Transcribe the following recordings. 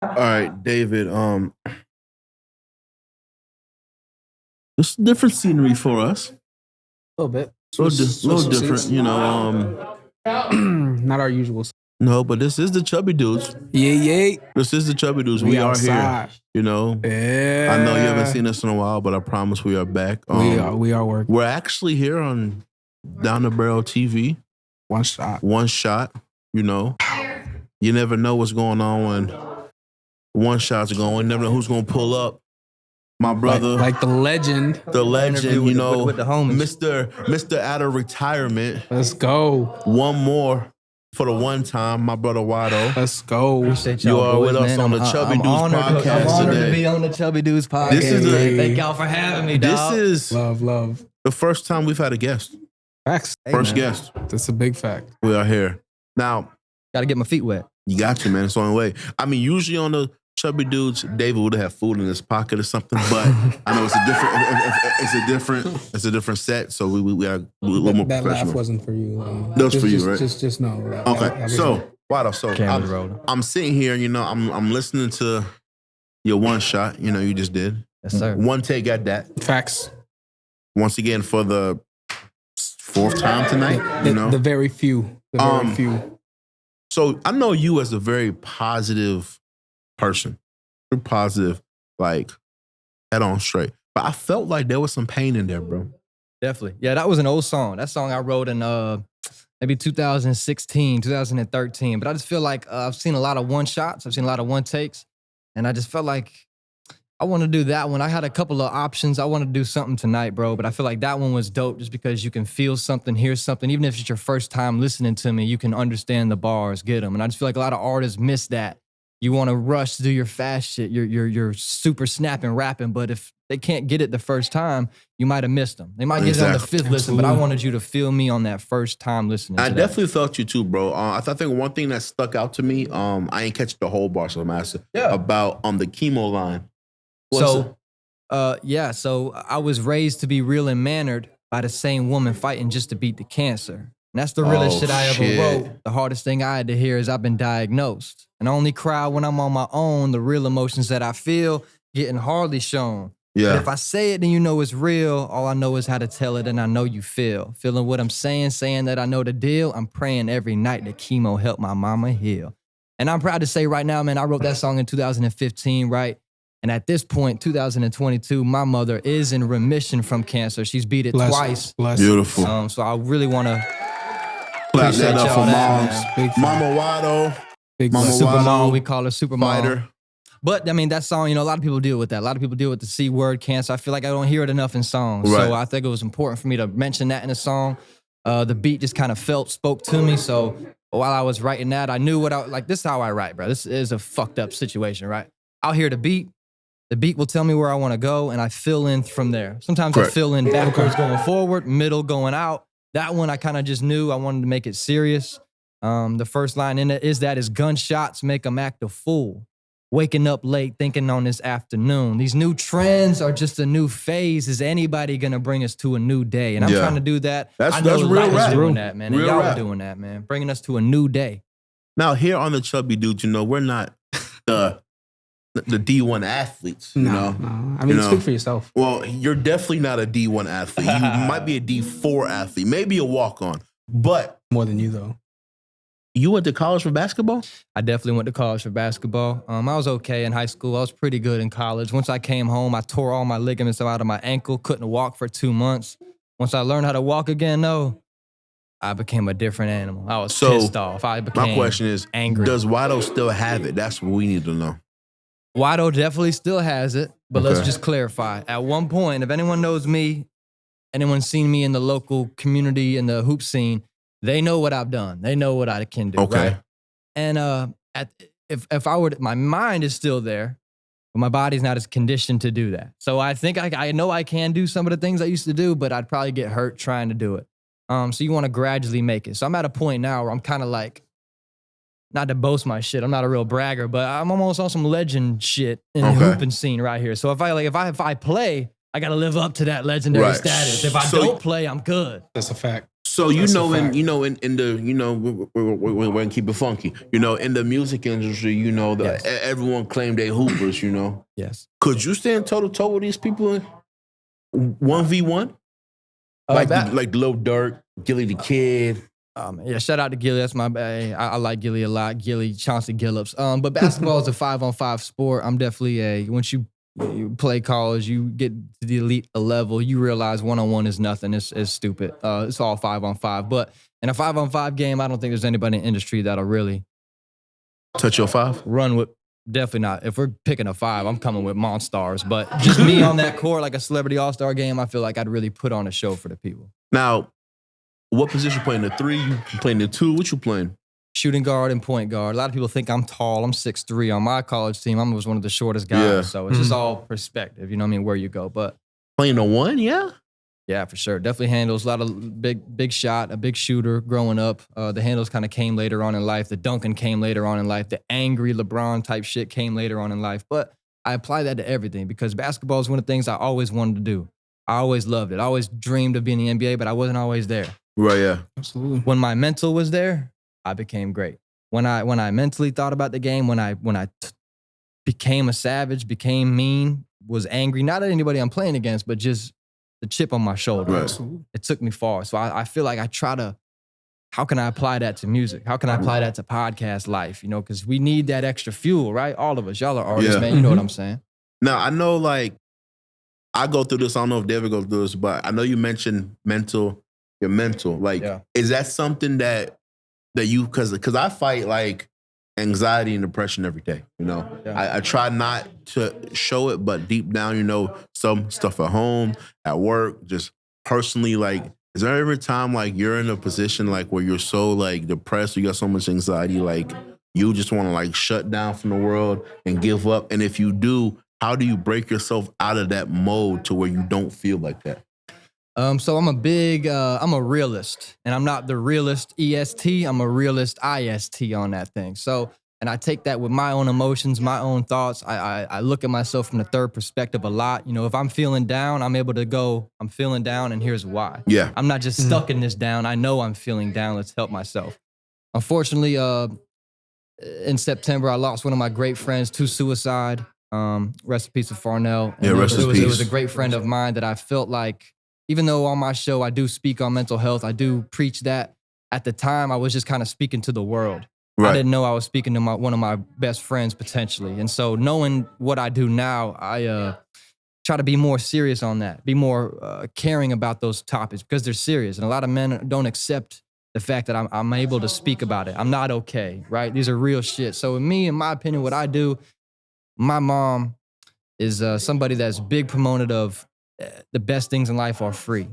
All right, David. This is different scenery for us. A little bit. Little different, you know. Not our usual. No, but this is the Chubby Dudes. Yeah. This is the Chubby Dudes. We are outside. here. You know. Yeah. I know you haven't seen us in a while, but I promise we are back. We are working. We're actually here on Down the Barrel TV. One shot. You know. You never know what's going on when one shot's going. You never know who's going to pull up. My brother. Like the legend. You know. With the homies. Mr. out of retirement. Let's go. One more for the one time, my brother Wydoe. Let's go. Appreciate You y'all are with boys, us man. on the Chubby Dudes podcast I'm honored today. to be on the Chubby Dudes podcast. This is Thank y'all for having me, dog. This is Love. the first time we've had a guest. Facts. First guest. That's a big fact. We are here. Now, Gotta get my feet wet. you got you, man. It's the only way. I mean, usually on the Chubby Dudes, David would have food in his pocket or something, but I know it's a different set, so we are a little more That professional. laugh wasn't for you. That was for you, right? Just know. Okay, so Camera's rolling. I'm sitting here, you know, I'm listening to your one shot, you know, you just did. Yes, sir. One take at that. Facts. Once again for the fourth time tonight, you know. The very few. So I know you as a very positive person. Very positive, like head on straight. But I felt like there was some pain in there, bro. Definitely. Yeah, that was an old song. That song I wrote in maybe 2016, 2013. But I just feel like I've seen a lot of one shots. I've seen a lot of one takes. And I just felt like I want to do that one. I had a couple of options. I want to do something tonight, bro. But I feel like that one was dope just because you can feel something, hear something. Even if it's your first time listening to me, you can understand the bars, get them. And I just feel like a lot of artists miss that. You want to rush to do your fast shit. You're super snapping, rapping. But if they can't get it the first time, you might have missed them. They might get it on the fifth listen, but I wanted you to feel me on that first time listening. I definitely felt you too, bro. I think one thing that stuck out to me, I ain't catch the whole bar, so I'm asking about the chemo line. So I was raised to be real and mannered by the same woman fighting just to beat the cancer. And that's the realest shit I ever wrote. The hardest thing I had to hear is I've been diagnosed. And I only cry when I'm on my own. The real emotions that I feel getting hardly shown. Yeah. But if I say it, then you know it's real. All I know is how to tell it, and I know you feel. Feeling what I'm saying that I know the deal. I'm praying every night that chemo help my mama heal. And I'm proud to say right now, man, I wrote that song in 2015, right? And at this point, 2022, my mother is in remission from cancer. She's beat it twice. Beautiful. So I really want to clap that up for moms. Mama Wydoe. Mama Supermom, we call her Supermom. Fighter. But I mean, that song, you know, a lot of people deal with that. A lot of people deal with the C word, cancer. I feel like I don't hear it enough in songs. Right. So I think it was important for me to mention that in a song. The beat just kind of spoke to me. So while I was writing that, I knew this is how I write, bro. This is a fucked up situation, right? I'll hear the beat. The beat will tell me where I want to go, and I fill in from there. Sometimes I fill in backwards going forward, middle going out. That one I kind of just knew I wanted to make it serious. The first line in it is gunshots make them act a fool. Waking up late thinking on this afternoon. These new trends are just a new phase. Is anybody going to bring us to a new day? And I'm trying to do that. That's I know real rap. doing that, man. And Real y'all rap. are doing that, man. Bringing us to a new day. Now, here on the Chubby Dudes, you know, we're not the D1 athletes, you know? No. I mean, speak for yourself. Well, you're definitely not a D1 athlete. You might be a D4 athlete, maybe a walk-on, but... More than you, though. You went to college for basketball? I definitely went to college for basketball. I was okay in high school. I was pretty good in college. Once I came home, I tore all my ligaments out of my ankle, couldn't walk for 2 months. Once I learned how to walk again, though, I became a different animal. I was pissed off. I became my question is, angry. Does Wydoe still have it? That's what we need to know. Wydoe definitely still has it, but let's just clarify. At one point, if anyone knows me, anyone's seen me in the local community, in the hoop scene, they know what I've done. They know what I can do, right? And if I were to, my mind is still there, but my body's not as conditioned to do that. So I think I know I can do some of the things I used to do, but I'd probably get hurt trying to do it. So you want to gradually make it. So I'm at a point now where I'm kind of like, not to boast my shit, I'm not a real bragger, but I'm almost on some legend shit in the hooping scene right here. So if I play, I got to live up to that legendary status. If I don't play, I'm good. That's a fact. So you That's a know, fact. in the we're gonna keep it funky. You know, in the music industry, you know, Yes. everyone claimed they hoopers. You know, Yes. could you stand toe to toe with these people 1v1? Like like Lil Durk, Gilly the Kid. Yeah, shout out to Gilly. That's my I like Gilly a lot. Gilly, Chauncey Gillups. But basketball is a 5-on-5 sport. I'm definitely once you play college, you get to the elite level, you realize 1-on-1 is nothing. It's stupid. It's all 5-on-5. But in a 5-on-5 game, I don't think there's anybody in the industry that'll really touch your 5. Run with. Definitely not. If we're picking a 5, I'm coming with Monstars. But just me on that court, like a celebrity all-star game, I feel like I'd really put on a show for the people. Now, what position you playing? The 3? You playing the 2? What you playing? Shooting guard and point guard. A lot of people think I'm tall. I'm 6'3". On my college team, I was one of the shortest guys. Yeah. So it's just all perspective. You know what I mean? Where you go. But playing the 1, yeah? Yeah, for sure. Definitely handles. A lot of big shot, a big shooter growing up. The handles kind of came later on in life. The dunking came later on in life. The angry LeBron type shit came later on in life. But I apply that to everything because basketball is one of the things I always wanted to do. I always loved it. I always dreamed of being in the NBA, but I wasn't always there. Right, yeah. Absolutely. When my mental was there, I became great. When I mentally thought about the game, when I became a savage, became mean, was angry, not at anybody I'm playing against, but just the chip on my shoulder. Right. It took me far. So I feel like I try to, how can I apply that to music? How can I apply that to podcast life? You know, because we need that extra fuel, right? All of us. Y'all are artists, man. You know what I'm saying? Now, I know, like, I go through this. I don't know if David goes through this, but I know you mentioned your mental. Like, is that something that you, because I fight, like, anxiety and depression every day, you know? I try not to show it, but deep down, you know, some stuff at home, at work, just personally, like, is there ever a time, like, you're in a position, like, where you're so, like, depressed, you got so much anxiety, like, you just want to, like, shut down from the world and give up? And if you do, how do you break yourself out of that mode to where you don't feel like that? So I'm a realist, and I'm not the realist EST. I'm a realist IST on that thing. So, and I take that with my own emotions, my own thoughts. I look at myself from the third perspective a lot. You know, if I'm feeling down, I'm able to go, I'm feeling down, and here's why. Yeah. I'm not just stuck in this down. I know I'm feeling down. Let's help myself. Unfortunately, in September, I lost one of my great friends to suicide. Rest in peace to Farnell. And yeah, rest in peace. It was a great friend of mine that I felt like, even though on my show I do speak on mental health, I do preach that. At the time, I was just kind of speaking to the world. Right. I didn't know I was speaking to one of my best friends potentially. And so knowing what I do now, I try to be more serious on that, be more caring about those topics because they're serious. And a lot of men don't accept the fact that I'm able to speak about it. I'm not okay, right? These are real shit. So with me, in my opinion, what I do, my mom is somebody that's big proponent of the best things in life are free.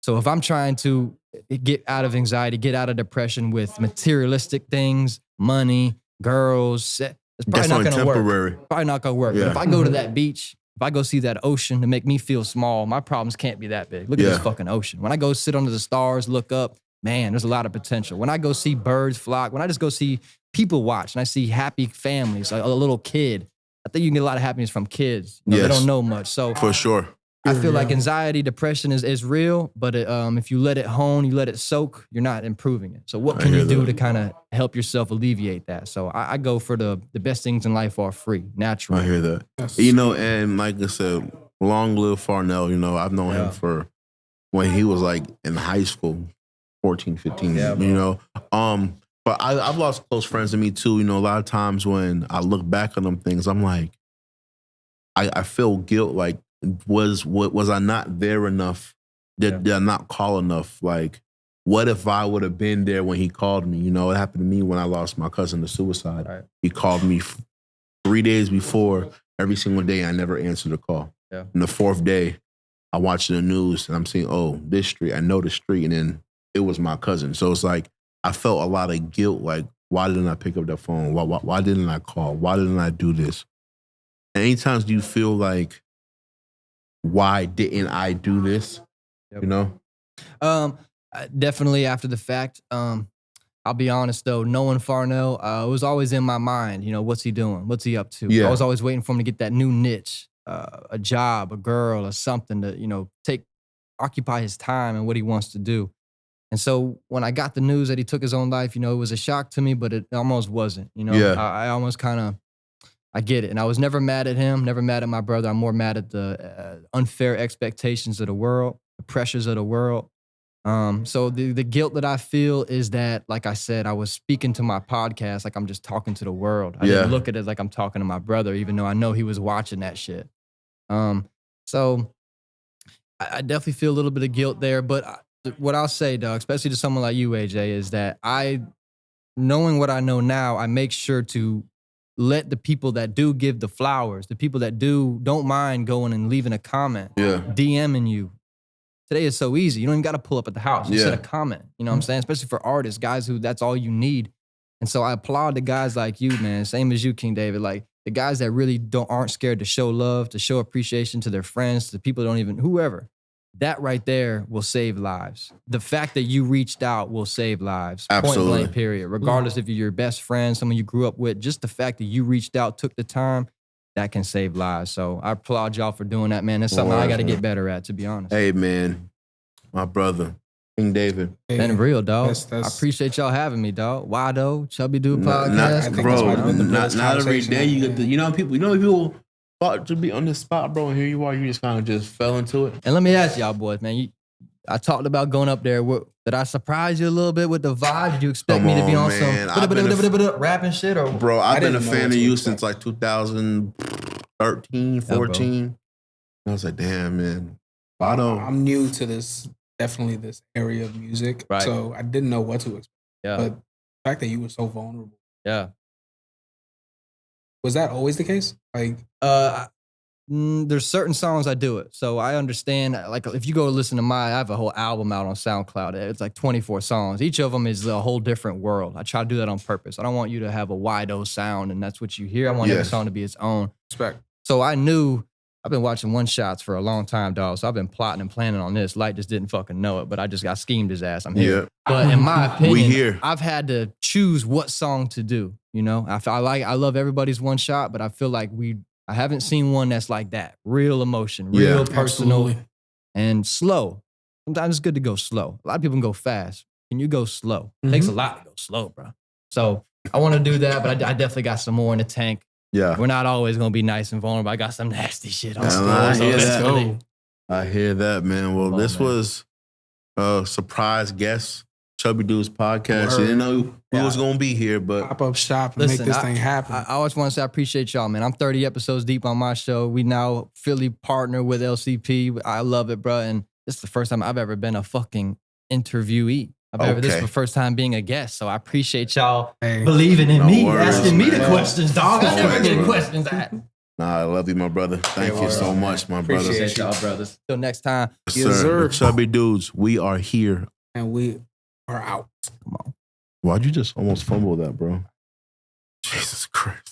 So if I'm trying to get out of anxiety, get out of depression with materialistic things, money, girls, it's probably not going to work. Probably not going to work. Yeah. But if I go to that beach, if I go see that ocean to make me feel small, my problems can't be that big. Look at this fucking ocean. When I go sit under the stars, look up, man, there's a lot of potential. When I go see birds flock, when I just go see people watch and I see happy families, like a little kid, I think you can get a lot of happiness from kids. You know, they don't know much. So for sure. I feel like anxiety, depression is real, but if you let it hone, you let it soak, you're not improving it. So what can you do to kind of help yourself alleviate that? So I go for the best things in life are free, natural. I hear that. Yes. You know, and like I said, long live Farnell, you know, I've known him for when he was like in high school, 14, 15, you know. But I've lost close friends to me too. You know, a lot of times when I look back on them things, I'm like, I feel guilt, like, was I not there enough? Did I not call enough? Like, what if I would have been there when he called me? You know, it happened to me when I lost my cousin to suicide. Right. He called me 3 days before, every single day. I never answered a call. Yeah. And the 4th day, I watched the news and I'm seeing, oh, this street, I know the street. And then it was my cousin. So it's like, I felt a lot of guilt. Like, why didn't I pick up that phone? Why didn't I call? Why didn't I do this? And anytime do you feel like, why didn't I do this? You know? Definitely after the fact. I'll be honest though, knowing Farnell, it was always in my mind, you know, what's he doing? What's he up to? Yeah. I was always waiting for him to get that new niche, a job, a girl, or something to, you know, occupy his time and what he wants to do. And so when I got the news that he took his own life, it was a shock to me, but it almost wasn't. I almost kind of, I get it. And I was never mad at him, never mad at my brother. I'm more mad at the unfair expectations of the world, the pressures of the world. So the guilt that I feel is that, like I said, I was speaking to my podcast like I'm just talking to the world. I didn't look at it like I'm talking to my brother, even though I know he was watching that shit. So I definitely feel a little bit of guilt there. But what I'll say, dog, especially to someone like you, AJ, is that knowing what I know now, I make sure to let the people that do give the flowers, the people that don't mind going and leaving a comment, DMing you. Today is so easy. You don't even got to pull up at the house. You send a comment. You know what I'm saying? Especially for artists, guys who that's all you need. And so I applaud the guys like you, man. Same as you, King David. Like the guys that really aren't scared to show love, to show appreciation to their friends, to people that don't even, whoever. That right there will save lives. The fact that you reached out will save lives. Absolutely. Point blank, period. Regardless if you're your best friend, someone you grew up with, just the fact that you reached out, took the time, that can save lives. So I applaud y'all for doing that, man. That's something I got to get better at, to be honest. Hey, man, my brother, King David. Been real, dog. I appreciate y'all having me, dog. Wydoe, Chubby Dude podcast. Not every day you get the, people thought to be on the spot, bro, and here you are. You just kind of just fell into it. And let me ask y'all boys, man. I talked about going up there. Did I surprise you a little bit with the vibe? Did you expect me to be on some rapping shit? Or bro, I've been a fan of you since like 2013, 14. I was like, damn, man. I'm new to this area of music, right. So I didn't know what to expect. Yeah. But the fact that you were so vulnerable. Yeah. Was that always the case? Like, there's certain songs I do it. So I understand, like if you go listen to I have a whole album out on SoundCloud. It's like 24 songs. Each of them is a whole different world. I try to do that on purpose. I don't want you to have a Wydoe sound and that's what you hear. I want every song to be its own. Respect. So I knew, I've been watching one shots for a long time, dog. So I've been plotting and planning on this. Light just didn't fucking know it, but I just got schemed his ass. I'm here. Yeah. But in my opinion, I've had to choose what song to do. I love everybody's one shot, but I feel like I haven't seen one that's like that. Real emotion, real personal, and slow. Sometimes it's good to go slow. A lot of people can go fast. Can you go slow? It takes a lot to go slow, bro. So I want to do that, but I definitely got some more in the tank. Yeah. We're not always going to be nice and vulnerable. I got some nasty shit on I hear that, man. Well, this was a surprise guest. Chubby Dude's podcast. You didn't know who was going to be here, but pop up shop and make this thing happen. I always want to say I appreciate y'all, man. I'm 30 episodes deep on my show. We now Philly partner with LCP. I love it, bro. And this is the first time I've ever been a fucking interviewee. This is the first time being a guest, so I appreciate y'all believing in me, asking me the questions, dog. I never get questions asked. I love you, my brother. Thank you so much, my brother. Appreciate y'all, brothers. Till next time. Yes, sir. Chubby Dudes, we are here. And we are out. Come on. Why'd you just almost fumble that, bro? Jesus Christ.